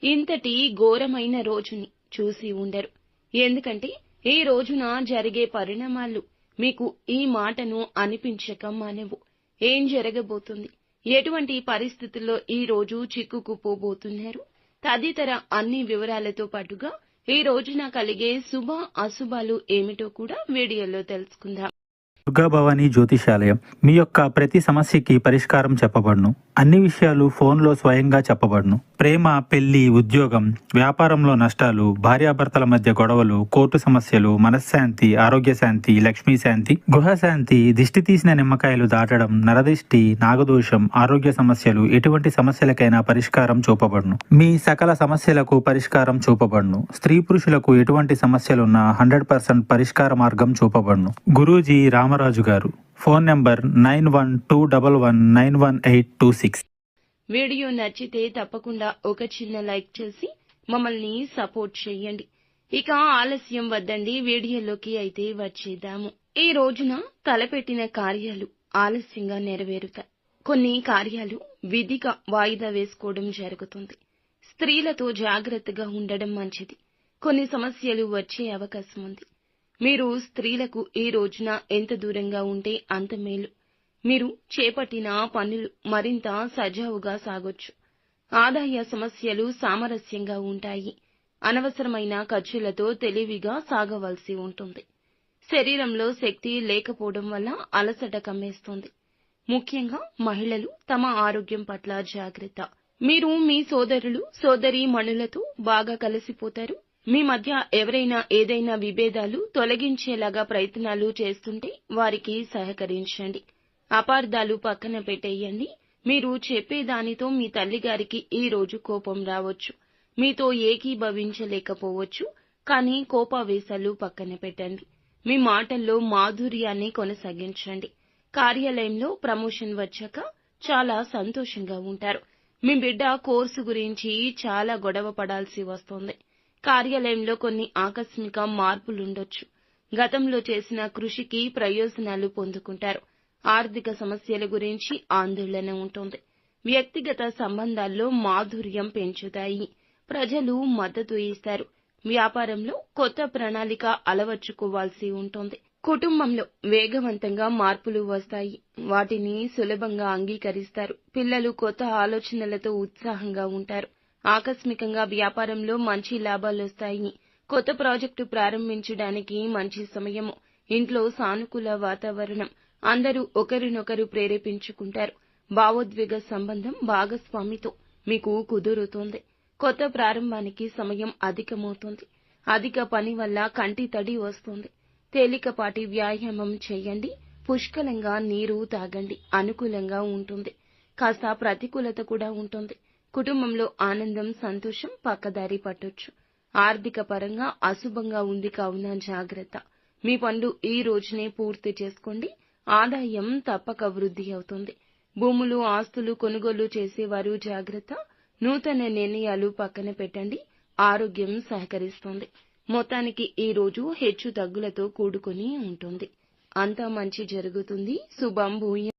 ఇంతటి ఘోరమైన రోజుని చూసి ఉండరు. ఎందుకంటే ఈ రోజున జరిగే పరిణామాలు మీకు ఈ మాటను అనిపించక మానవు. ఏం జరగబోతుంది, ఎటువంటి పరిస్థితుల్లో ఈ రోజు చిక్కుకుపోబోతున్నారు తదితర అన్ని వివరాలతో పాటుగా ఈ రోజున కలిగే శుభ అశుభాలు ఏమిటో కూడా వీడియోలో తెలుసుకుందాం. దుర్గా భవానీ జ్యోతిషాలయం మీ యొక్క ప్రతి సమస్యకి పరిష్కారం చెప్పబడును. అన్ని విషయాలు ఫోన్లో స్వయంగా చెప్పబడును. ప్రేమ, పెళ్లి, ఉద్యోగం, వ్యాపారంలో నష్టాలు, భార్యాభర్తల మధ్య గొడవలు, కోర్టు సమస్యలు, మనశ్శాంతి, ఆరోగ్య శాంతి, లక్ష్మీ శాంతి, గృహశాంతి, దిష్టి తీసిన నిమ్మకాయలు దాటడం, నరదిష్టి, నాగదోషం, ఆరోగ్య సమస్యలు, ఎటువంటి సమస్యలకైనా పరిష్కారం చూపబడును. మీ సకల సమస్యలకు పరిష్కారం చూపబడును. స్త్రీ పురుషులకు ఎటువంటి సమస్యలున్నా 100% పరిష్కార మార్గం చూపబడును. గురూజీ రామరాజు గారు. Phone number 9121191826. వీడియో నచ్చితే తప్పకుండా ఒక చిన్న లైక్ చేసి మమ్మల్ని సపోర్ట్ చేయండి. ఇక ఆలస్యం వద్దండి, వీడియోలోకి అయితే వచ్చేద్దాము. ఈ రోజున తలపెట్టిన కార్యాలు ఆలస్యంగా నెరవేరుతాయి. కొన్ని కార్యాలు విధిగా వాయిదా వేసుకోవడం జరుగుతుంది. స్త్రీలతో జాగ్రత్తగా ఉండడం మంచిది. కొన్ని సమస్యలు వచ్చే అవకాశం ఉంది. మీరు స్త్రీలకు ఈ రోజున ఎంత దూరంగా ఉంటే అంత మేలు. మీరు చేపట్టిన పనులు మరింత సజావుగా సాగొచ్చు. ఆదాయ సమస్యలు సామరస్యంగా ఉంటాయి. అనవసరమైన ఖర్చులతో తెలివిగా సాగవలసి ఉంటుంది. శరీరంలో శక్తి లేకపోవడం వల్ల అలసట కమ్మేస్తుంది. ముఖ్యంగా మహిళలు తమ ఆరోగ్యం పట్ల జాగ్రత్త. మీరు మీ సోదరులు సోదరీమణులతో బాగా కలిసిపోతారు. మీ మధ్య ఎవరైనా ఏదైనా విభేదాలు తొలగించేలాగా ప్రయత్నాలు చేస్తుంటే వారికి సహకరించండి. అపార్థాలు పక్కన పెట్టేయండి. మీరు చెప్పేదానితో మీ తల్లిగారికి ఈ రోజు కోపం రావచ్చు. మీతో ఏకీభవించలేకపోవచ్చు. కానీ కోపావేశాలు పక్కన పెట్టండి. మీ మాటల్లో మాధుర్యాన్ని కొనసాగించండి. కార్యాలయంలో ప్రమోషన్ వచ్చాక చాలా సంతోషంగా ఉంటారు. మీ బిడ్డ కోర్సు గురించి చాలా గొడవ పడాల్సి వస్తోంది. కార్యాలయంలో కొన్ని ఆకస్మిక మార్పులుండొచ్చు. గతంలో చేసిన కృషికి ప్రయోజనాలు పొందుకుంటారు. ఆర్థిక సమస్యల గురించి ఆందోళన ఉంటుంది. వ్యక్తిగత సంబంధాల్లో మాధుర్యం పెంచుతాయి. ప్రజలు మద్దతు ఇస్తారు. వ్యాపారంలో కొత్త ప్రణాళిక అలవర్చుకోవాల్సి ఉంటుంది. కుటుంబంలో వేగవంతంగా మార్పులు వస్తాయి. వాటిని సులభంగా అంగీకరిస్తారు. పిల్లలు కొత్త ఆలోచనలతో ఉత్సాహంగా ఉంటారు. ఆకస్మికంగా వ్యాపారంలో మంచి లాభాలొస్తాయి. కొత్త ప్రాజెక్టు ప్రారంభించడానికి మంచి సమయము. ఇంట్లో సానుకూల వాతావరణం. అందరూ ఒకరినొకరు ప్రేరేపించుకుంటారు. భావోద్వేగ సంబంధం భాగస్వామితో మీకు కుదురుతుంది. కొత్త ప్రారంభానికి సమయం అధికమవుతుంది. అధిక పని వల్ల కంటి తడి వస్తుంది. తేలికపాటి వ్యాయామం చేయండి. పుష్కలంగా నీరు తాగండి. అనుకూలంగా ఉంటుంది. కాస్త ప్రతికూలత కూడా ఉంటుంది. కుటుంబంలో ఆనందం, సంతోషం పక్కదారి పట్టొచ్చు. ఆర్థిక పరంగా అశుభంగా ఉంది కావున జాగ్రత్త. మీ పనులు ఈ రోజునే పూర్తి చేసుకోండి. ఆదాయం తప్పక వృద్ధి అవుతుంది. భూములు, ఆస్తులు కొనుగోలు చేసేవారు జాగ్రత్త. నూతన నిర్ణయాలు పక్కన పెట్టండి. ఆరోగ్యం సహకరిస్తుంది. మొత్తానికి ఈ రోజు హెచ్చు తగ్గులతో కూడుకొని ఉంటుంది. అంతా మంచి జరుగుతుంది. శుభం భూయాత్.